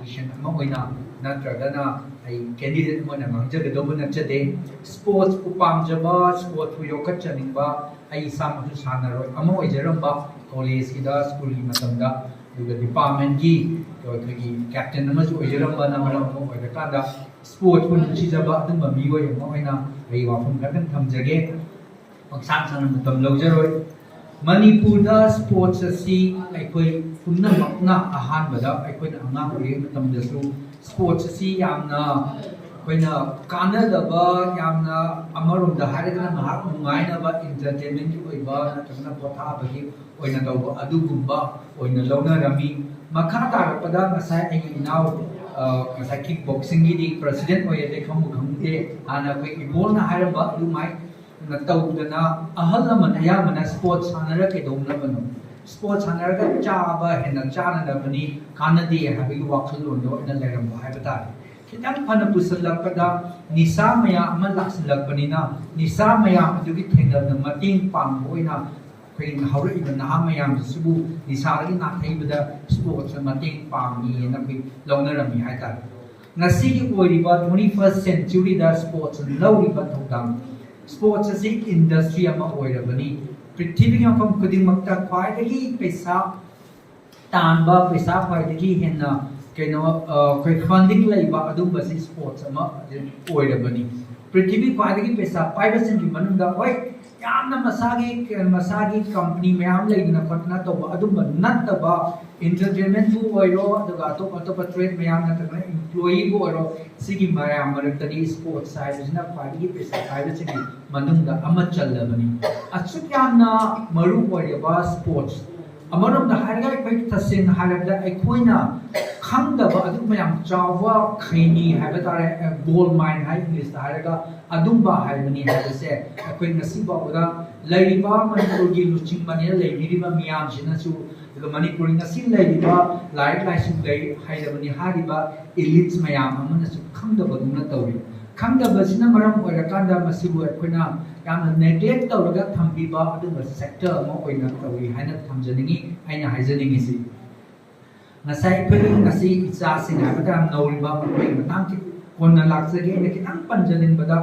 politician ama oina natragana ai candidate amana mangjagadabu nachade sports pu pamjaba sport pu yokatchaningba ai samaju sanaroi ama oijaramba college kida school ki matamda duga department ki ki captain amaju oijaramba na maram oirakada sport pu nuchijaba adumba miwoi ama oina ai wafam kan thamjage pangsang sang matam lawjaroi Manipurda sports asi aikoi punnamakna ahanbada aikoina angang ori matamdasu sports asi yamna aikoina kanadaba yamna amaromda hairagana mahak nungainaba entertainment ki oiba natragana pothabagi oina tawba adugumba oina lawnarami makha tarapada ngasai aigi inaw ngasai kickboxing gi president oyade khamu khamte ana koi ibol na hairaba adumai na tawdana ahal man ayamana sports sanara ke domnabano sports sanara chaba hena chana dabani kanadi habi wakhilon do na leram haibata kitang phana pusalakada nisa maya ama laksilakpanina nisa maya adugi thengna mating pangboina khin hawra ibn na mayam subu nisa ri na thaibada sports mating pangi na bi lawnarami haita ngasi gi oiriba 21st century da sports lawriba thongdam sports as industry ama oirabani prithvi ki mafam khudimakta khwaidagi paisa tanba paisa khwaidagi henna kaino koi funding laiba adumba si sports ama oirabani prithvi khwaidagi paisa paibasin ki manunda oi yamna masagi company mayam laiduna khatna toba adumba nattaba entertainment bu oiro aduga top trade mayam natagna employee bu oiro sigi mayam maratani sports side na khwaidagi paisa paibasin ki manunda ama chalabani achuk yamna maru oiraba sports amarom da harga kai tasin harabda aikoina khangdaba adu mayam chawa khaini habatare gold mine hai english da harga adumba haibani habase akoi nasiba oda laiba manipur gi luching mane laibiriba miyam sinasu the manipur ngasi laiba light light lai haibani hariba elites mayam amana su khangdaba duna tawi khangdaba sina maram oirakanda masibu akoina yamna neglect tawraga thambiba adumba sector ama oina tawi haina thamjaningi aina haijaningi si ngasai phili ngasi icha sing habata noriba koi matang ki konna laksage ne kitang panjanin bada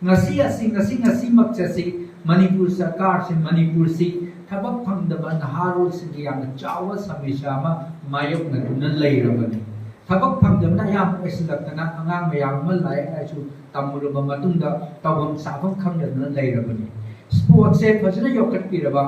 ngasi makchasi manipur sarkar se manipur si thabak phangdaba naharol singi yamna chawa samisha ma mayok na dunna leirabani thabak phangdabna yam oisilakna angang mayam ma lai aisu tamuraba matungda tawam safam khamdabna leirabani sports se phajana yokat piraba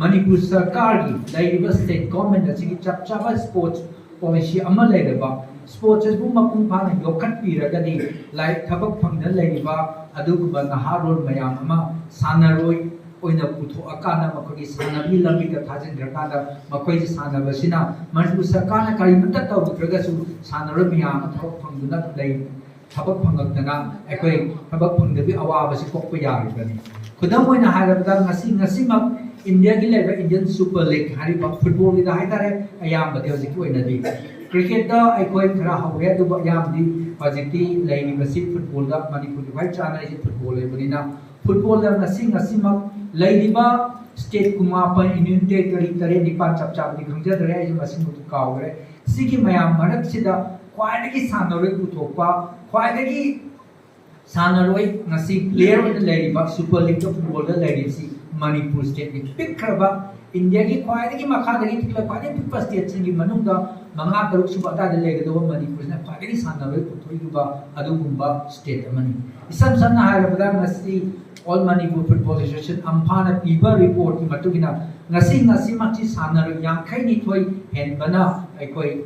manipur sarkar gi lairiba state government asigi chapchaba sports policy ama leiraba sports bu mapung phana yokat piragadi lai thabak phangda leiriba aduguba naharol mayam ama sanaroi oina putho akana makhoi sanabi lambi ka thajin rakada makhoi ji sanabasina manipur sarkar na kari mata tawdraga su sanaroi mayam thabak phangduna lei thabak phangakna akoi thabak phangdabi awabasi kokpa yaribani khudam oina harabda ngasi mak India ki leba Indian Super League hari ba football ki da hai tare ayam ba hoji ki oina di cricket da aikoi khara hawe du ba yam di hojiti lei ni basi football da manipur vai chana ji football le bani na football da ngasi mak lei di ba state kuma pa union territory tare ni pa chap ni khangja dare ai masin mu ka ore sigi mayam marak sida khwaidagi sanaroi puthokpa khwaidagi sanaroi ngasi player oina lei ba Super League da football da lei si Manipur state ni pikraba India ki khwaidagi makhadagi tikla khwaidagi pikpa state singi manungda manga taruk suba ta de legado Manipur na khwaidagi sanaroi puthoiba adugumba state amani isam sanna hairabada ngasi all Manipur football association amphana piba report ki matugina ngasi machi sanaroi yangkhai ni thoi henbana aikoi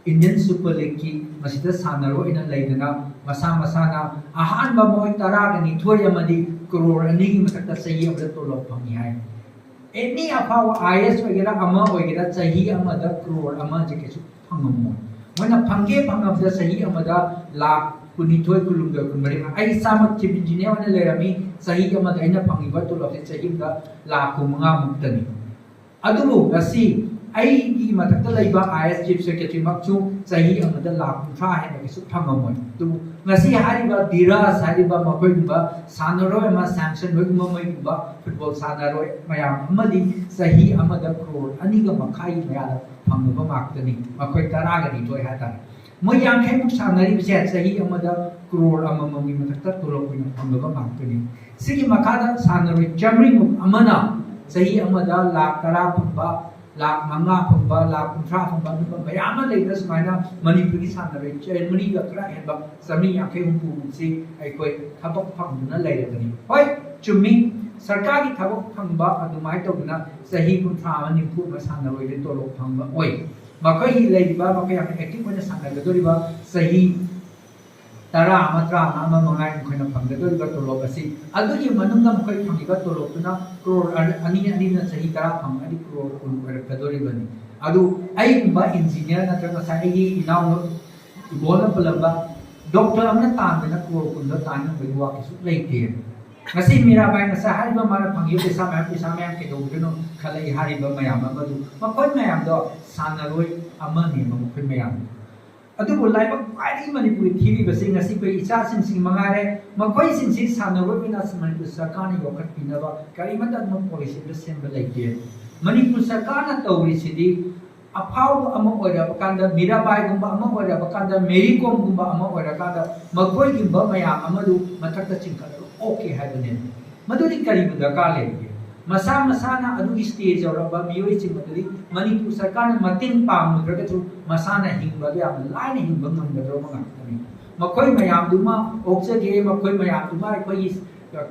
Indian Super League ki masida sanaroi ina leidana masa na ahan ba moi taraga ni thoi amadi crore ani ki matakta sahi amada tolop phangi hai any apawa is wagera ama wagera sahi amada crore ama je kesu phangam moina phangabda sahi amada lakh kunithoi kulumda kunmari ai samak chief engineer wana lerami sahi amada aina phangiba tolop se sahi da lakh kumanga muktani adubu gasi ai ki matakta laiba is chief secretary makchu sahi amada lakh kunthra hai na kesu phangamoi tu ngasi hariba diras hariba makoiba sanaroi ma sanction hoigma moiba football sanaroi mayam amadi sahi amada crore aniga makhai mayala phangba maktani makoi taraga ni toy hata मोई यांखेमुक सानरीबसे चही अमदा करोड़ अममगी मथक्ता तोलोप ओइना फंगबा मांगतनी सिगी मखादा सानरोय चमरीमुक अमना चही अमदा लाख 10 फंगबा लाख 5 फंगबा लाख 30 फंगबा दुबा मयाम लेना सुमाइना मणिपुरी सानरोय चमरी गा खरा हेबा समी यांखे हुंपु मुक्सी अइकोय थबक फंगना लेरगनी होय चुम्मी सरकार की थबक फंगबा अदुमाय तौना चही 30 निफु मा सानरोय दे तोलोप फंगबा ओय मखै ही लेबा मखै याम एक्टिव ओइना सानगदोरिबा चही 10 13 मंगाई मखैना फंगदोरिबा तोलोप असि अदुगी मनुंगा मखै फंगिबा तोलोपना करोड़ अनि अनि ना चही 10 फंग अनि करोड़ कुन करकदोरिबनी अदु अइबा इंजीनियर नत्रगा साइगी इनाउ इबोला पलबा डॉक्टर अमना तानना करोड़ कुन तान बइवा किसु लेते ngasi mirabai ngasa hariba mara phangyo pesa mayam ke dogdeno khalai hariba mayam amadu makoi mayam do sanaroi amani makoi mayam adu bolai ba kwai manipuri thibi base ngasi koi icha sing mangare makoi sing sanaroi bina manipur sarkar ni yokat pinaba kari mata no policy be semba laite manipur sarkar na tawri sidi afau ama oira bakanda mirabai gumba ama oira bakanda meri kom gumba ama oira kada makoi gumba mayam amadu mathakta chingkal okay हाइबने मदुरी करीब दरकार लेगे मसा मसाना अदुगी stage औरबा मियोई चिंग मदुरी मणिपुर सरकार ने मतिंग पामुद्रगतु मसाना हिंगबा या line हिंगबा ngमगदरो मंगानी मखोय मयाम दुमा ओक्सगे मखोय मयाम दुमा अखोई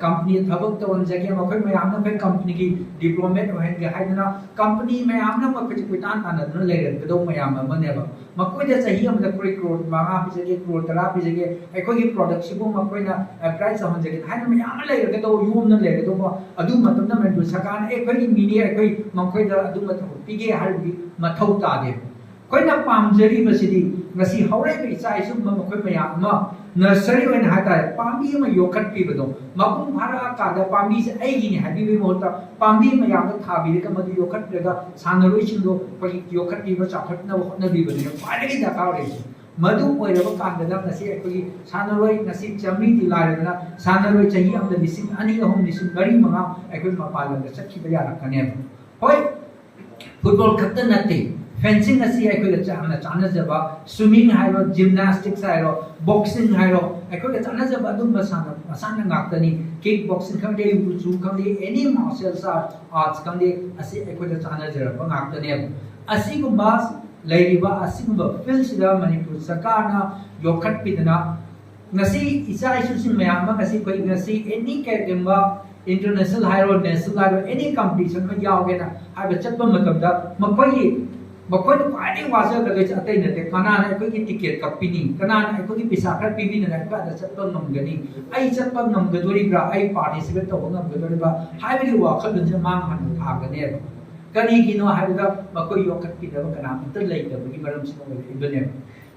कंपनी थबक तवन जगे मखोय मयाम न फे कंपनी की डिप्लोमेट होहन गे हाइदना कंपनी मयाम न मखोय कुतान तान लेरन गदो मयाम मनेबा मखोय दे चही हम द करोड़ मांगा पिजगे करोड़ 10 पिजगे अखोई की प्रोडक्ट सिबो मखोय न प्राइस हम जगे हाइदना मयाम लेर गदो यूम न लेर गदो अदु मतम न मेन सरकार अखोई मिनी अखोई मखोय द अदु मथौ पिगे हारबी मथौ तादे Koyna पामजरी बसिदी ngasi haurai bi chai sum mkhoi mayam ma nursery wen hata pambi ma yokat pi bado mapung phara ka da pambi se ai gi ni habi bi mota pambi mayam da thabi ka madu yokat da sanaroi sing do pali yokat pi ba chakhat na hot na bi bani pa da gi da ka re madu oi ra ka da ngasi ai sanaroi ngasi chamri di la ra na sanaroi chahi am da lising ani ahum lising bari manga ai koi ma pa la da sakhi ba ya ra ka ne hoi football khatta natte fencing asi ai koi chana chana jaba swimming hairo gymnastics hairo boxing hairo ai koi chana jaba dum masana ngaktani kick boxing khande wushu khande any martial arts khande asi ai koi chana jaba ngaktani asi gumba leiriba asi gumba fields da manipur sarkarna yokhat pidana ngasi isa isu sin mayam ngasi koi ngasi any kagamba international hairo national hairo any competition ma yawge na haiba chatpa matam da makoi मकोई तो पानी वाजर लगे चाहते ही नहीं कना ने कोई की ticket कपिनी कना ने कोई की पैसा कर पीवी ने का चप्पल नमगनी आई चप्पल नमगदोरी ब्रा आई पार्टिसिपेट तो नमगदोरी बा हाई भी वाखल दुन मांग हन थागने कनी किनो हाइदा मकोई योकत की दब कना मत लेत बगी मरम सिनो इबने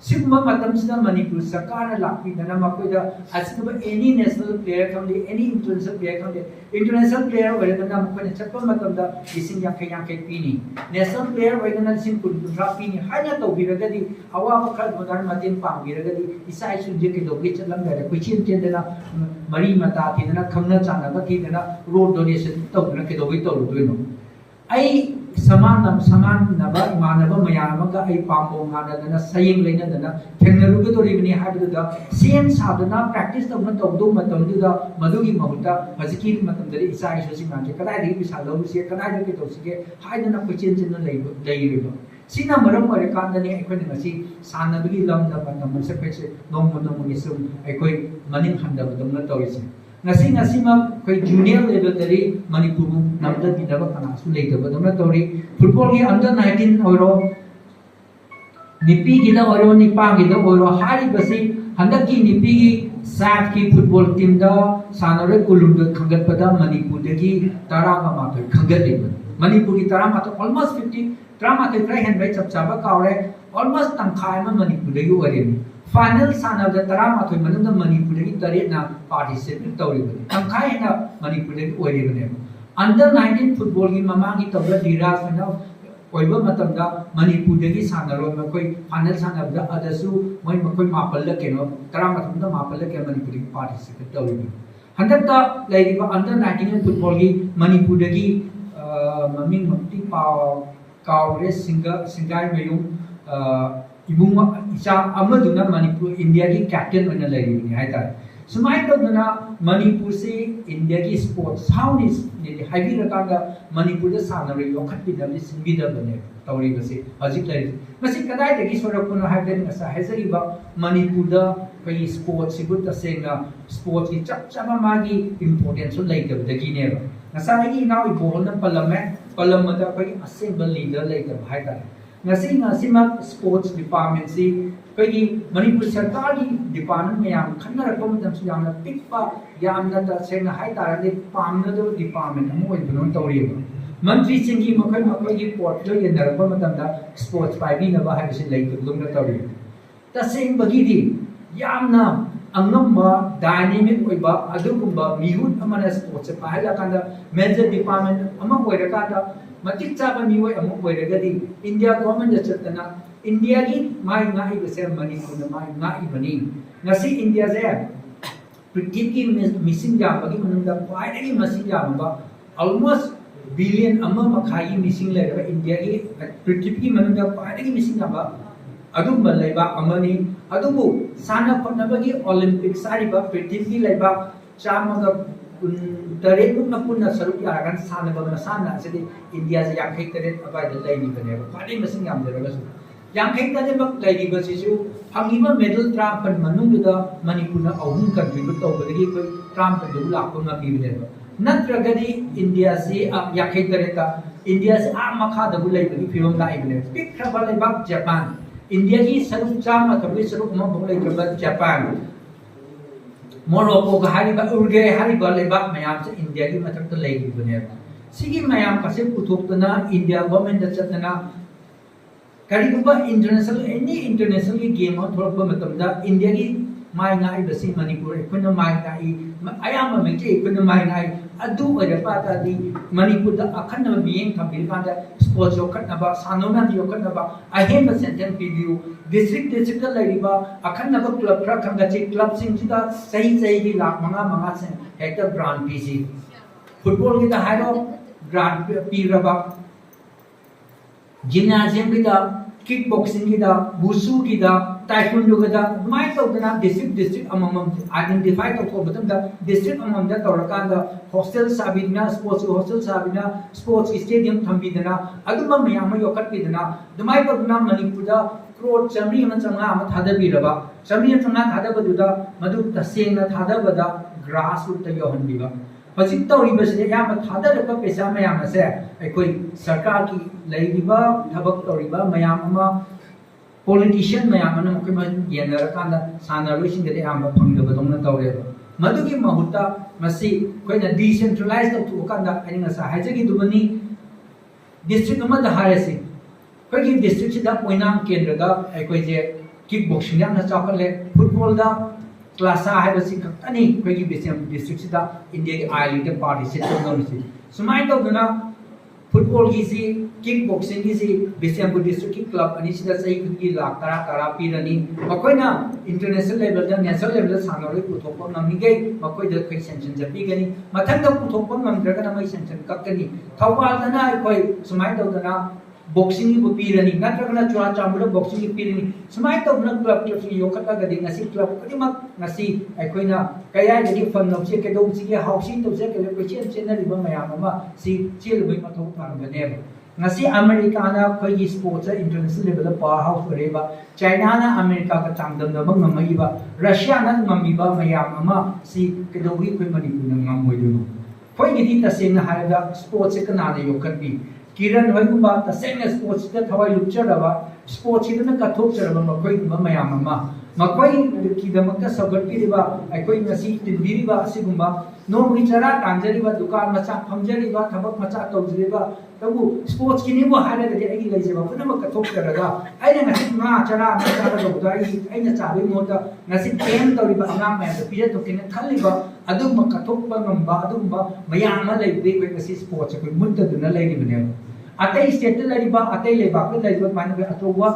सिगमा मतम सिना मणिपुर सरकार लापी दना मकोई दा असिब एनी नेशनल प्लेयर कम एनी इंटरनेशनल प्लेयर कम इंटरनेशनल प्लेयर वरे दना मकोई चप्पल मतम दा लिसिंग याखे पीनी नेशनल प्लेयर वरे दना लिसिंग कुंद्रा पीनी हाइना तो बिरगदी अवा मखल मोदान मतें पाम बिरगदी इसा इसु जे के दोगे चलम दरे कुचिन चेन दना मरी मता थी दना खमना चाना बकी दना रोड डोनेशन तो दना के दोगे तो रुदुनो आई समान नबा इमानबा मयामगा आई पामो हादना सयिंग लेनदना थेंगरुग तोरिबनी हाबदुदा सेम सादना प्रैक्टिस तौना तौदो मतमदुदा मदुगी महुता हजिकी मतमदरी इसा इसोसि मांजे कदाय दि बिसा लौसे कदाय दि तौसिगे हाइदना क्वेश्चन चिन्ह लेइरिबो सिना मरम ओरे कांदनी अखोय ngasi सानबगी लमदा मतम सेपेसे नोंमोनोमगी सुम अखोय मनिंग हंदबदमना तौरिसे ngasi ma koi junior level dari manipur namda dinaba kana su leidaba damna tori football gi under 19 oiro nipi gida oiro nipa gida oiro hari basi handak ki nipi gi saf ki football team da sanare kulum da khangat pada manipur dagi tara ma ma thoi khangat de manipur gi tara ma to almost 50 tara ma thoi try hand by chap chaba kaure almost tangkhai ma manipur dagi oire final सानब तरा माथोई मनुंग मणिपुर की तरेट ना participate तौरिबने तंखाय ना मणिपुर की ओइरिबने under 19 football की ममांगी तबला धीराज ना ओइबा मतम दा मणिपुर की सानरो मकोई फाइनल सानब दा अदसु मोय मकोई मापल ल केनो तरा माथम दा मापल ल के मणिपुर की पार्टिसिपेट तौरिबने हंदक ता लेरिबा अंडर 19 फुटबॉल की मणिपुर की ममिंग मक्ति पाव कावरे सिंगाई मयु इबुंग इचा अमदुना मणिपुर इंडिया की कैप्टन होना लेरिबनी है तार सुमाय तौदना मणिपुर से इंडिया की स्पोर्ट्स हाउनी ने हाइबी रकांगा मणिपुर द सानरे योखत्पिदबि सिंबिदबने तौरिबसे हजिक लेरि मसी कदाय दगी सोरकुनो हाइबेन नसा हेजरिबा मणिपुर द कई स्पोर्ट्स सिबु तसेंगा स्पोर्ट्स की चपचाबा मागी इंपोर्टेंस सु लेदबदगी ने नसा की नाउ इबोहन पलमदा कई असेंबल लीडर लेदब हाइतार स्पोर्ट्स डिपार्टमेंट से कई मणिपुर सरकार की डिपार्टमेंट में खनरप पिपा तसेंना पामद डिपार्टमेंट तौरी मंत्री की पोर्टफोलियो येनरप स्पोर्ट्स पाइबीनब है तौरी तसेंबगी अंगम डायनेमिक मिहुत स्पोर्ट्स पाहल मेजर डिपार्टमेंट मतिक चाबा मिवय अमुक वैरगदी इंडिया गवर्नमेंट चतना इंडिया की माई नाई बसे मणिपुर माई नाई बनी नसी इंडिया से पृथ्वी की मिसिंग जाबगी मनुंदा क्वाइडगी मिसिंग जाबा ऑलमोस्ट बिलियन अमा मखाई मिसिंग लेरबा इंडिया की पृथ्वी की मनुंदा क्वाइडगी मिसिंग जाबा अदुम लेबा अमनी अदुबु साना फटनबगी ओलंपिक सारिबा पृथ्वी की लेबा चामगा तरेमुना पुना सरुक यारगन सानबा मसाना से इंडिया से यांखै तरेत अबाइद लेनिबने फादि मसिंग यामदरगसु यांखै तरेमक लेनिबसिसु फंगिबा मेडल ट्राम्पन मनुंगदा मणिपुरना अहुम कंट्रीब्यूट तौबदगी कोई ट्राम्पन दु लाखो मबीबने नत्रगदी इंडिया से यांखै तरेता इंडिया से मखा दबु लेबगी फिवम लाइबने पिखरबा लेबाक जापान इंडिया की सरुक चाम अथबे सरुक म भोले जापान मोरक्को का हारिबा उर्गे हारिबा लेबाक मयाम से इंडिया की मथक लेगिबने सिगी मयाम कसे पुथोक्तना इंडिया गवर्नमेंट चतना करिगुबा इंटरनेशनल एनी इंटरनेशनल की गेम थोरप मतमदा इंडिया की माय नाई बसी मणिपुर एखुन माय नाई अयाम मेके एखुन माय नाई अदु ओरपातादी मणिपुर द अखन मियें थबिरकांदा स्पोर्ट्स योखनबा सानोना योखनबा अहेम सेंटेन पीडियो डिस्ट्रिक्ट लेरिबा अखनब क्लब खरा खंगचे क्लब सिंगसिदा सही की लाख मंगा से हेक्टर ग्रांड पीसी फुटबॉल की हाइरो ग्रांड पीरबा जिम्नाजियम की किक बॉक्सिंग की वुसू की ताइक्वांडो की माय तौदना डिस्ट्रिक्ट अमम आइडेंटिफाई तौथोबदम डिस्ट्रिक्ट अमम दा तौरकांदा हॉस्टल साबिना स्पोर्ट्स हॉस्टल साबिना स्पोर्ट्स स्टेडियम थंबिदना अदुमा मयाम योकटपिदना दुमाय तौदना मणिपुर दा क्रोड चमरी चंगा थादबीरबा चमरी चंगा थादबदुदा मदु तसेंना थादबदा ग्रास रूट योहनबीबा हजिक तौरीबसे याम थादरप पैसा मयाम से अखोई सरकार की लेरिबा थबक तौरीबा मयाम अमा पॉलिटिशियन मयाम न मखम येनरकांदा सानरोइसिंगदे याम फंगदबदोंना तौरेबा मदुगी महुता मसी कोइना डिसेंट्रलाइज तौथुकांदा अनिंगसा हाइजगी दुबनी डिस्ट्रिक्ट अमदा हारेसी कोइगी डिस्ट्रिक्ट सिदा पोइनाम केंद्रदा अखोइजे किक बॉक्सिंग यामना चाकले फुटबॉल दा क्लासा हाइबसी खतनी कोइगी बेसियम डिस्ट्रिक्ट सिदा इंडिया की आई लीग पार्टिसिपेट तौनसी सुमाय तौदना फुटबॉल की सी किक बॉक्सिंग की सी बेसियम डिस्ट्रिक्ट की क्लब अनि सिदा सही की लाख तरा पीरनी मकोइना इंटरनेशनल लेवल दा नेशनल लेवल दा सानरोइ पुथोप नमिगे मकोइ द कोइ सेंशन जपीगनी मथंग द पुथोप नमद्रगना मै सेंशन कक्कनी थौबालदना कोइ सुमाय तौदना बॉक्सिंग की पीरनी नत्रगना चुरा चामुर बॉक्सिंग की पीरनी सुमाय तौदना क्लब की योखतगदि ngasi क्लब कदिमक ngasi अखोइना कया दगी फंगनोसे केदोंसी के हाउसिंग तौसे के क्वेश्चन चेनरिबा मयाम अमा सी चेलबै मथौ थांगने ngasi अमेरिका ना कोई sports international level power house रेबा चाइना ना अमेरिका का चांगदम दब ngमइबा रशिया ना ngमिबा मयाम अमा सी केदोगी कोई मणिपुर ना ngमोइदुनो कोई गिदी तसेंना हायदा स्पोर्ट्स से कनाने योखतबी किरण होइगुबा तसेंना स्पोर्ट्स दा थवाई लुपचरबा स्पोर्ट्स सिदना कथोकचरबा मखोइगुबा मयाम अमा मखोइ किदमकता सगटपिरिबा अखोइ ngasi तिनबिरिबा असिगुबा नोंगि चरा तांजरिबा दुकान मचा फमजरिबा थबक मचा तौजरिबा तबु स्पोर्ट्स की निबो हारगदि आइगी लेजेबा पुनमक कथोकचरगा आइना ngasi मा चरा मचा रगबदा आइना चाबि मोता ngasi पेन तौरिबा अंगाम मया पिजे तोकिन खल्लिबा अदुम कथोकबा ngamba अदुम मयाम लेबे ngasi स्पोर्ट्स को मुद्ददुना लेरिबने अतै स्टेट लरिबा अतै लेबाक लरिबा मानबे अतोवा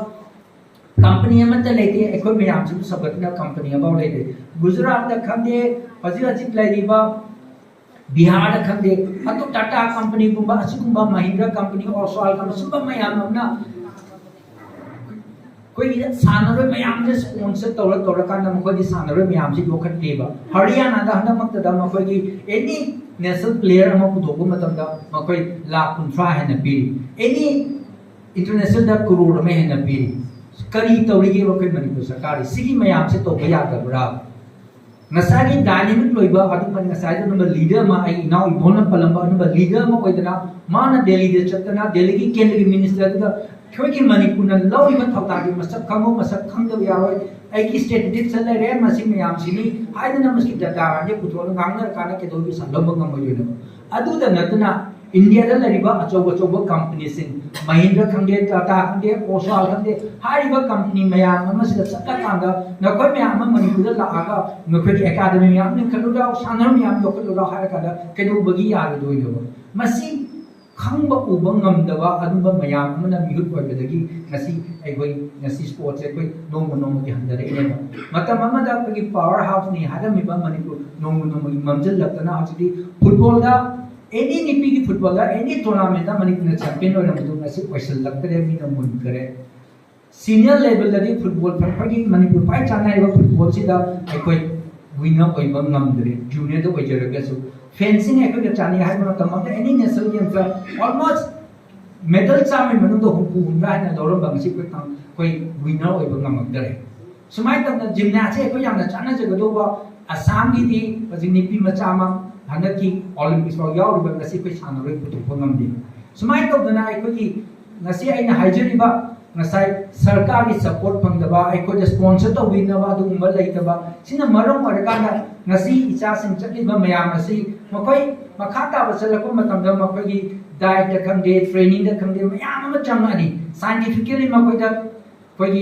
कंपनी अमत लेते अखोइ मयाम सु सबतना कंपनी अबाउ लेते गुजरात दा खंदे हजिर हजिर लेरिबा बिहार दा खंदे अतो टाटा कंपनी गुबा असिगुबा महिंद्रा कंपनी और सवाल का सुबह मयाम अपना कोई सानरोय मयाम से स्पॉन्सर तौर कान मखोदी सानरोय मयाम से योखत्तेबा हरियाणा दा हंदमक्तदा मखोगी एनी नेशनल प्लेयर अमा पुथोकु मतमदा मखोई लाख 50 हेन पीरी एनी इंटरनेशनल दा करोड़ में हेन पीरी करी तौरीगे मखोई मणिपुर सरकार सिगी मयाम से तोबा यादबरा नसागी डायनेमिक लोइबा अदुमन नसाई नंबर लीडर मा आई नाउ इबोन पलंबा नंबर लीडर मा ओइदना माना दिल्ली दे चतना दिल्ली की केंद्रीय मिनिस्टर दा खोगी मणिपुर लौरिबा थौतागी मसक खंगो मसक खंगब यारोय आई स्टेटिस्टिक्स लेरे मसी मयाम सिनी हाइदना मसी डाटा जे पुथोल गांगनर काना के दोबी संलंब गमयोनो अदुदा नतना इंडिया दा लरिबा अचौब कंपनी सिंग महिंद्रा खंगे टाटा खंगे ओसाल खंगे हारिबा कंपनी मयाम मसी सक्का कांदा नखोय मयाम मणिपुर दा लागा नखोय एकेडमी मयाम ने खलुदा सानर मयाम योखलुदा हारा कादा केदो बगी यारो दोइनो मसी खंबा उबा ngамदबा अदुबा मयाम अमना मिहुत ओइबदगी ngasi aigoi ngasi sports se koi nomo ki handare eba matam amada ki power house ni hadamiba manipur nomo ki mamjal laktana hajidi football da any nipi ki football da any tournament da manipur na champion ora mudu ngasi oisal lakre mi na mun kare senior level da di football phagi manipur pai chana eba football si da aigoi winner oiba ngamdre junior da oijaraga su fencing aigoi ka chani hai ma tamam da any national games da almost medal चामे मनुंग हुकू हुंरा ना दौरम बंगसी कोई तंग कोई winner ओइबो ngамदरे सुमाय तंग जिमनासे को यामना चाना जगदोबा असम की थी निपी मचामा हनक की ओलंपिक्स फो याव बंगसी कोई सानरोय पुथुपो ngамदे सुमाय तौदना अखोगी ngasi aina haijariba ngasai sarkar की सपोर्ट फंगदबा अखो जे स्पॉन्सर तो विनबा दुगुंबा लेतबा सिना मरम ओरकाना ngasi इचा सिंग चलिबा मयाम असि मखोय मखाता बसलको मतमदा मखोगी डाइट दा खंगे ट्रेनिंग दा खंगे मयाम अमा चंगनी साइंटिफिकली मखोयदा कोई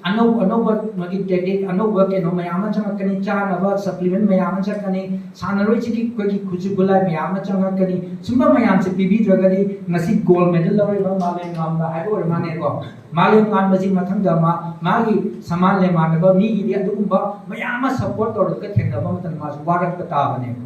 अनोब मगी टेक्निक अनोब केनो मयाम चंगकनी चानबा सप्लीमेंट मयाम चंगकनी सानरोय सिकी कोई खुजु गुलाय मयाम चंगकनी सुंबा मयाम से पीबी द्रगदी ngasi गोल्ड मेडल लौरिबा माले ngamba हाइबो माने को माले ngam बजी मथंग मा मागी समान ले मानबा मी गी अदुगुंबा मयाम सपोर्ट तौरक थेंगबा मतन मा वारक ताबने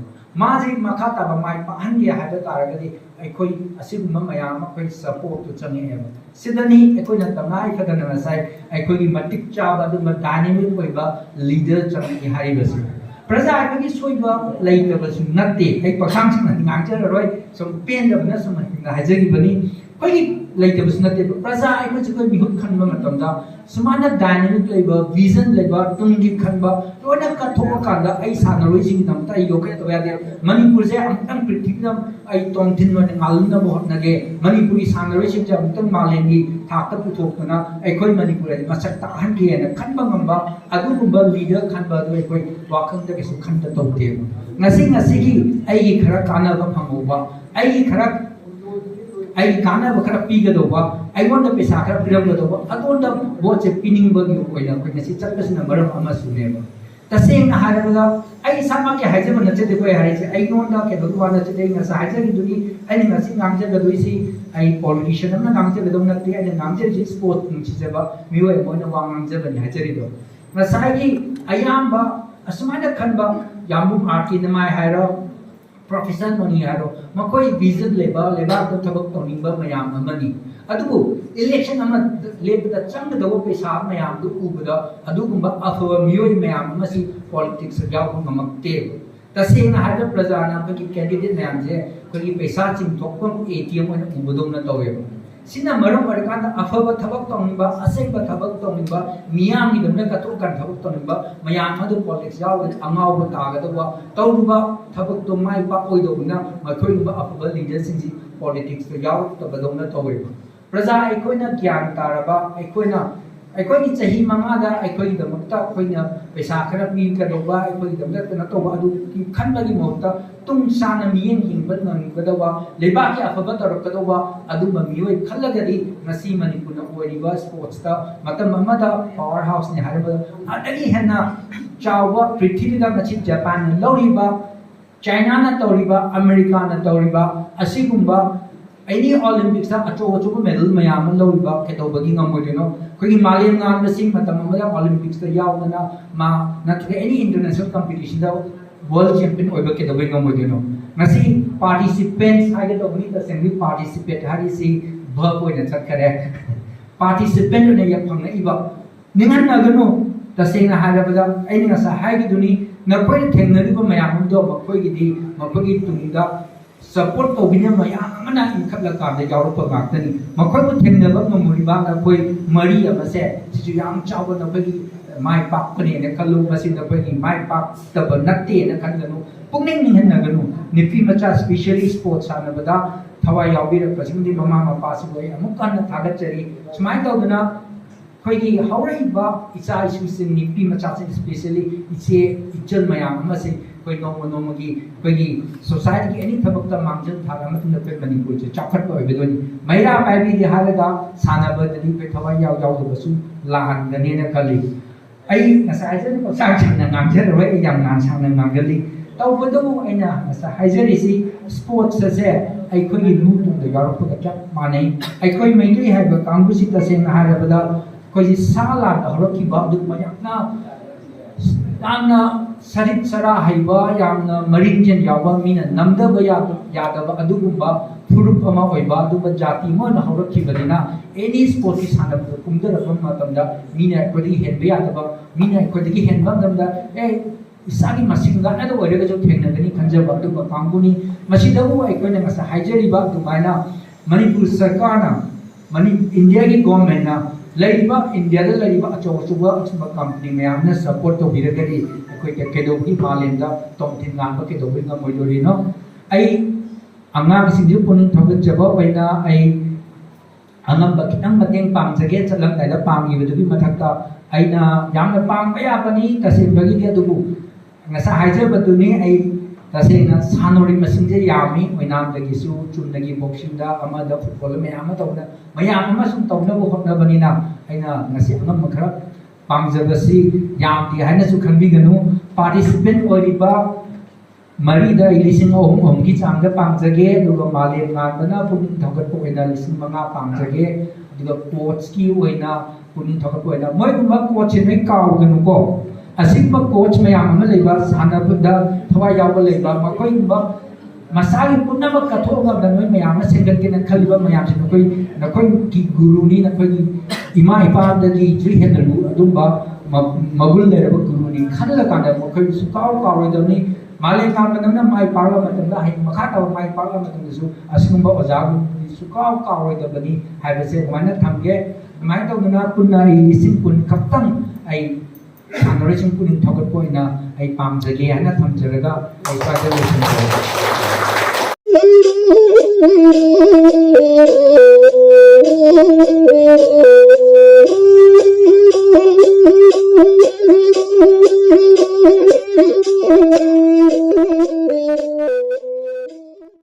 माजी मखा ताबा माइ पाहंगे हाइबा तारगदी अखोई असिगुंबा मयाम अखोई सपोर्ट तो चंगे सिदनी अखोई न तमाई फदन नसाई अखोई मटिक चाबा दुम डायनेमिक ओइबा लीडर चंगे हारिबसु प्रजा अखोई सोइबा लैतबसु नत्ते अइ पखांग सिंग ngang सम पेंदबना सम हाजगी बनी कोई लेतबस नते प्रजा अखोई कोई बिहुत खनबा मतमदा सुमाना डायनेमिक लेबा विजन लेबा तुंगी खनबा लोना कथो कांदा आई सानरोय सिंग नमता आई योके तो यादे मणिपुर से अमतंग पृथ्वीदम आई तोंथिन मन मालुना बहुत नगे मणिपुरी सानरोय सिंग जब अमतंग मालेंगी थाकत पुथोकना अखोई मणिपुर मसक ताहन के न खनबा ngamba अदुगुंबा लीडर खनबा दो अखोई वाखंग तक सु खंत तौते ngasi की आई खरा कानाबा फंगोबा आई खरा आई कानाबा खरा पीगदोबा आई वोंदा पैसा खरा पिरमगदोबा अदोंदा बोचे पिनिंगबगी ओइना कोइ ngasi चटपसना मरम अमा सुनेबा तसेंग हारबगा आई सामा के हाइजब नचदे कोइ हाइसे आई नोंदा के भगवान नचदे ngasa हाइजगी दुनी आई ngasi ngamje गदोइसी आई पॉलिटिशियन न ngamje गदों नते आई ngamje जि स्पोर्ट निचिजबा मिवे मोना वांगजे बनि हाइजरिदो ngसागी अयामबा असमाना खनबा यामु आर्टी नमाय हाइरो प्रोफेसर मनी हाइरो मकोई विजन लेबा तो थबक तोनिबा मयाम अमनी अदुबु इलेक्शन अमा लेबदा चंगदबो पैसा मयाम दु उबदा अदुगुंबा अफवा मियोय मयाम मसी पॉलिटिक्स याव ngमक्ते तसेंग हाइरो प्रजाना बकी कैंडिडेट मयाम जे कोई पैसा चिंथोकम एटीएम ओन उबदोम न तोवे सिना मरम अरकान अफब थबक तोनिबा असेंबा थबक तोनिबा मियाम नि दमना कतु kan थबक तोनिबा मयाम अदु पॉलिटिक्स याव अंगाव तागदबा तौरुबा थबक तो माइ पा ओइदोबना मथोइबा अफब लीडर सिंजी पॉलिटिक्स तो याव तबदोमना तोवे प्रजा अखोइना ज्ञान तारबा अखोइना अखोइनी चही मंगादा अखोइ दमकता अखोइना पैसा खरा पी कदोबा अखोइ दमना न तोबा अदु की खनबगी मोता तुम साना मियें हिंबत नंगदबा लेबा के अफब तरकदबा अदु ममियोय खलगदी ngasi मणिपुर ओइरिबा स्पोर्ट्स ता मतम अमदा पावर हाउस ने हारबा अदगी हेना चावा पृथ्वीदा ngasi जापान लौरिबा चाइना न तौरिबा अमेरिका न तौरिबा असिगुंबा एनी ओलंपिक्स अचो मेडल मयाम लौरिबा केतौबगी ngमोइदिनो कोई मालेम गान सिंग मतम अमदा ओलंपिक्स ता यावना मा नथरे एनी इंटरनेशनल कंपटीशन दा वर्ल्ड चैंपियन ओइबा केतौबगी ngमोइदिनो ngasi पार्टिसिपेंट्स हागे तौबनी ता सेंगी पार्टिसिपेट हारि सि भब ओइना चखरे पार्टिसिपेंट ने या फंगइबा ꯅꯤꯡꯍꯟꯅꯒꯅꯨ ꯇꯁꯦꯡꯅ ꯍꯥꯏꯔꯕꯗ ꯑꯩꯅ ꯉꯁꯥꯏ ꯍꯥꯏꯈꯤꯗꯨꯅꯤ ꯅꯈꯣꯏꯅ ꯊꯦꯡꯅꯔꯤꯕ ꯃꯌꯥꯝ ꯑꯃꯗꯣ ꯃꯈꯣꯏꯒꯤꯗꯤ ꯃꯈꯣꯏꯒꯤ ꯇꯨꯡꯗ ꯁꯄꯣꯔꯠ ꯇꯧꯕꯤꯅꯕ ꯃꯌꯥꯝ ꯑꯃꯅ ꯏꯟꯈꯠꯂꯀꯥꯟꯗ ꯌꯥꯎꯔꯛꯄ ꯉꯥꯛꯇꯅꯤ ꯃꯈꯣꯏꯕꯨ ꯊꯦꯡꯅꯕ ꯉꯝꯃꯨꯔꯤꯕ ꯅꯈꯣꯏ ꯃꯔꯤ ꯑꯃꯁꯦ ꯁꯤꯁꯨ ꯌꯥꯝ ꯆꯥꯎꯕ ꯅꯈꯣꯏꯒꯤ ꯃꯥꯏ ꯄꯥꯛꯄꯅꯦꯅ ꯈꯜꯂꯨ ꯃꯁꯤ ꯅꯈꯣꯏꯒꯤ ꯃꯥꯏ ꯄꯥꯛꯇꯕ ꯅꯠꯇꯦꯅ ꯈꯟꯒꯅꯨ ꯄꯨꯛꯅꯤꯡ ꯅꯤꯡꯍꯟꯅꯒꯅꯨ ꯅꯨꯄꯤ ꯃꯆꯥ ꯁ꯭ꯄꯦꯁꯤꯌꯦꯜꯂꯤ ꯁ꯭ꯄꯣꯔꯠ ꯁꯥꯟꯅꯕꯗ ꯊꯋꯥꯏ ꯌꯥꯎꯕꯤꯔꯛꯄꯁꯤꯡꯗꯤ ꯃꯃꯥ ꯃꯄꯥꯁꯤꯕꯨ ꯑꯩ ꯑꯃꯨꯛ ꯍꯟꯅ ꯊꯥꯒꯠꯆꯔꯤ ꯁꯨꯃꯥꯏꯅ ꯇꯧꯗꯅ ꯑꯩꯈꯣꯏꯒꯤ ꯍꯧꯔꯛꯏꯕ ꯏꯆꯥ ꯏꯁꯨꯁꯤꯡ ꯅꯨꯄꯤ ꯃꯆꯥꯁꯤꯡ ꯁ꯭ꯄꯦꯁꯤꯌꯦꯜꯂꯤ ꯏꯆꯦ ꯏꯆꯜ ꯃꯌꯥꯝ ꯑꯃꯁꯤ ꯑꯩꯈꯣꯏ ꯅꯣꯡꯃ ꯅꯣꯡꯃꯒꯤ ꯑꯩꯈꯣꯏꯒꯤ ꯁꯣꯁꯥꯏꯇꯤꯒꯤ ꯑꯦꯅꯤ ꯊꯕꯛꯇ ꯃꯥꯡꯖꯤꯜ ꯊꯥꯔ ꯃꯇꯨꯡꯗ ꯑꯩꯈꯣꯏ ꯃꯅꯤꯄꯨꯔꯁꯦ ꯆꯥꯎꯈꯠꯄ ꯑꯣꯏꯒꯗꯣꯏꯅꯤ ꯃꯩꯔꯥ ꯄꯥꯏꯕꯤꯗꯤ ꯍꯥꯏꯔꯒ ꯁꯥꯟꯅꯕꯗꯗꯤ ꯑꯩꯈꯣꯏ ꯊꯋꯥꯏ ꯌꯥꯎꯗꯕꯁꯨ ꯂꯥꯟꯒꯅꯦꯅ ꯈꯜꯂꯤ ꯑꯩ ꯉꯁꯥꯏ ꯍꯥꯏꯖꯔꯤꯕ ꯄꯛꯆꯥꯡ ꯁꯥꯡꯅ ꯉꯥꯡꯖꯔꯔꯣꯏ ꯑꯩ ꯌꯥꯝ ꯁꯥꯡꯅ ꯉꯥꯡꯒꯜꯂꯤ ꯇꯧꯕꯇꯕꯨ ꯑꯩꯅ ꯉꯁꯥꯏ ꯍꯥꯏꯖꯔꯤꯁꯤ ꯁ꯭ꯄꯣꯔꯠꯁ ꯑꯁꯦ ꯑꯩꯈꯣꯏꯒꯤ ꯂꯨꯇꯨꯡꯗ ꯌꯥꯎꯔꯛꯄꯒ ꯆꯞ ꯃꯥꯟꯅꯩ ꯑꯩꯈꯣꯏ ꯃꯩꯇꯩ ꯍꯥꯏꯕ ꯀꯥꯡꯕꯨꯁꯤ ꯇꯁꯦꯡꯅ ꯍꯥꯏꯔꯕꯗ ꯑꯩꯈꯣꯏꯁꯤ ꯁꯥ ꯂꯥꯟꯗ ꯍꯧꯔꯛꯈꯤꯕ ꯑꯗꯨꯒꯨꯝꯕ ꯌꯥꯝꯅ ꯁꯔꯤꯠ ꯁꯔꯥ ꯍꯩꯕ ꯌꯥꯝꯅ ꯃꯔꯤꯡꯖꯦꯜ ꯌꯥꯎꯕ ꯃꯤꯅ ꯅꯝꯗꯕ ꯌꯥꯗꯕ ꯑꯗꯨꯒꯨꯝꯕ ꯐꯨꯔꯨꯞ ꯑꯃ ꯑꯣꯏꯕ ꯑꯗꯨꯒꯨꯝꯕ ꯖꯥꯇꯤ ꯑꯃ ꯍꯧꯔꯛꯈꯤꯕꯅꯤꯅ ꯑꯦꯅꯤ ꯁ꯭ꯄꯣꯔꯠꯀꯤ ꯁꯥꯟꯅꯕꯗ ꯀꯨꯝꯊꯔꯛꯄ ꯃꯇꯝꯗ ꯃꯤꯅ ꯑꯩꯈꯣꯏꯗꯒꯤ ꯍꯦꯟꯕ ꯌꯥꯗꯕ ꯃꯤꯅ ꯑꯩꯈꯣꯏꯗꯒꯤ ꯍꯦꯟꯕ ꯃꯇꯝꯗ ꯏꯁꯥꯒꯤ ꯃꯁꯤꯡꯒꯥꯅꯗ ꯑꯣꯏꯔꯒꯁꯨ ꯊꯦꯡꯅꯒꯅꯤ ꯈꯟꯖꯕ ꯑꯗꯨꯒꯨꯝꯕ ꯀꯥꯡꯕꯨꯅꯤ ꯃꯁꯤꯗꯕꯨ ꯑꯩꯈꯣꯏꯅ ꯉꯁꯥꯏ ꯍꯥꯏꯖꯔꯤꯕ ꯑꯗꯨꯃꯥꯏꯅ ꯃꯅꯤꯄꯨꯔ ꯁꯔꯀꯥꯔꯅ ꯏꯟꯗꯤꯌꯥꯒꯤ ꯒꯣꯔꯃꯦꯟꯅ ꯂꯩꯔꯤꯕ ꯏꯟꯗꯤꯌꯥꯗ ꯂꯩꯔꯤꯕ ꯑꯆꯧ ꯑꯆꯧꯕ ꯑꯁꯨꯝꯕ ꯀꯝꯄꯅꯤ ꯃꯌꯥꯝꯅ ꯁꯄꯣꯔꯠ ꯇꯧꯕꯤꯔꯒꯗꯤ ꯑꯩꯈꯣꯏ ꯀꯩꯗꯧꯕꯒꯤ ꯃꯥꯂꯦꯝꯗ ꯇꯣꯡꯊꯤꯟ ꯉꯥꯟꯕ ꯀꯩꯗꯧꯕꯒꯤ ꯉꯝꯃꯣꯏꯗꯣꯔꯤꯅꯣ ꯑꯩ ꯑꯉꯥꯡꯁꯤꯡꯁꯨ ꯄꯨꯛꯅꯤꯡ ꯊꯧꯒꯠꯆꯕ ꯑꯣꯏꯅ ꯑꯩ ꯑꯉꯝꯕ ꯈꯤꯇꯪ ꯃꯇꯦꯡ ꯄꯥꯡꯖꯒꯦ ꯆꯠꯂꯝꯗꯥꯏꯗ ꯄꯥꯡꯈꯤꯕꯗꯨꯒꯤ ꯃꯊꯛꯇ ꯑꯩꯅ ꯌꯥꯝꯅ ꯄꯥꯡꯕ ꯌꯥꯕꯅꯤ ꯇꯁꯦꯡꯕꯒꯤꯗꯤ ꯑꯗꯨꯕꯨ ꯉꯁꯥꯏ ꯍꯥꯏꯖꯕꯗꯨꯅꯤ ꯑꯩ ꯇꯁꯦꯡꯅ ꯁꯥꯟꯅꯔꯣꯏ ꯃꯁꯤꯡꯁꯦ ꯌꯥꯝꯃꯤ ꯑꯣꯏꯅꯥꯝꯗꯒꯤꯁꯨ ꯆꯨꯝꯅꯒꯤ ꯕꯣꯛꯁꯤꯡꯗ ꯑꯃꯗ ꯐꯨꯠꯕꯣꯜ ꯃꯌꯥꯝ ꯑꯃ ꯇꯧꯅ ꯃꯌꯥꯝ ꯑꯃ ꯁꯨꯝ ꯇꯧꯅꯕ ꯍꯣꯠꯅꯕꯅꯤꯅ ꯑꯩꯅ ꯉꯁꯤ ꯑꯉꯝꯕ ꯈꯔ ꯄꯥꯡꯖꯕꯁꯤ ꯌꯥꯝꯗꯦ ꯍꯥꯏꯅꯁꯨ ꯈꯟꯕꯤꯒꯅꯨ ꯄꯥꯔꯇꯤꯁꯤꯄꯦꯟ ꯑꯣꯏꯔꯤꯕ ꯃꯔꯤꯗ ꯑꯩ 3,000ꯒꯤ ꯆꯥꯡꯗ ꯄꯥꯡꯖꯒꯦ ꯑꯗꯨꯒ ꯃꯥꯂꯦꯝ ꯉꯥꯟꯕꯅ ꯄꯨꯛꯅꯤꯡ ꯊꯧꯒꯠꯄ ꯑꯣꯏꯅ 5,000 ꯄꯥꯡꯖꯒꯦ ꯑꯗꯨꯒ ꯀꯣꯆꯀꯤ ꯑꯣꯏꯅ ꯄꯨꯛꯅꯤꯡ ꯊꯧꯒꯠꯄ ꯑꯣꯏꯅ ꯃꯣꯏꯒꯨꯝꯕ ꯀꯣꯆꯁꯦ ꯅꯣꯏ ꯀꯥꯎꯒꯅꯨꯀꯣ ꯑꯁꯤꯒꯨꯝꯕ ꯀꯣꯆ ꯃꯌꯥꯝ ꯑꯃ ꯂꯩꯕ ꯁꯥꯟꯅꯕꯗ ꯊꯋꯥꯏ ꯌꯥꯎꯕ ꯂꯩꯕ ꯃꯈꯣꯏꯒꯨꯝꯕ ꯃꯁꯥꯒꯤ ꯄꯨꯝꯅꯃꯛ ꯀꯠꯊꯣꯛꯑꯒ ꯅꯣꯏ ꯃꯌꯥꯝ ꯑꯃ ꯁꯦꯝꯒꯠꯀꯦꯅ ꯈꯜꯂꯤꯕ ꯃꯌꯥꯝꯁꯤ ꯅꯈꯣꯏꯒꯤ ꯒꯨꯔꯨꯅꯤ ꯅꯈꯣꯏꯒꯤ ꯏꯃꯥ ꯏꯄꯥꯗꯒꯤꯁꯨ ꯍꯦꯟꯅ ꯑꯗꯨꯝꯕ ꯃꯒꯨꯟ ꯂꯩꯔꯕ ꯒꯨꯔꯨꯅꯤ ꯈꯜꯂꯀꯥꯟꯗ ꯃꯈꯣꯏ ꯁꯨꯡꯀꯥꯎ ꯀꯥꯎꯔꯣꯏꯗꯕꯅꯤ ꯃꯥꯂꯦꯝ ꯉꯥꯟꯕꯅ ꯃꯥꯏ ꯄꯥꯛꯂꯕ ꯃꯇꯝꯗ ꯍꯌꯦꯡ ꯃꯈꯥ ꯇꯥꯕ ꯃꯥꯏ ꯄꯥꯛꯂꯕ ꯃꯇꯝꯗꯁꯨ ꯑꯁꯤꯒꯨꯝꯕ ꯑꯣꯖꯥꯒꯨꯝꯕꯗꯤ ꯁꯨꯡꯀꯥꯎ ꯀꯥꯎꯔꯣꯏꯗꯕꯅꯤ ꯍꯥꯏꯕꯁꯦ ꯑꯗꯨꯃꯥꯏꯅ ꯊꯝꯒꯦ ꯑꯗꯨꯃꯥꯏꯅ ꯇꯧꯗꯅ ꯄꯨꯟꯅ ꯑꯩ 10,000 ꯈꯛꯇꯪ ꯑꯩ ꯁꯥꯟꯅꯔꯣꯏꯁꯤꯡ ꯄꯨꯛꯅꯤꯡ ꯊꯧꯒꯠꯄ ꯑꯣꯏꯅ ꯑꯩ ꯄꯥꯝꯖꯒꯦ ꯍꯥꯏꯅ ꯊꯝꯖꯔꯒ ꯑꯩ ꯁ꯭ꯋꯥꯏꯗ ꯂꯣꯏꯁꯤꯟꯖꯔꯒꯦ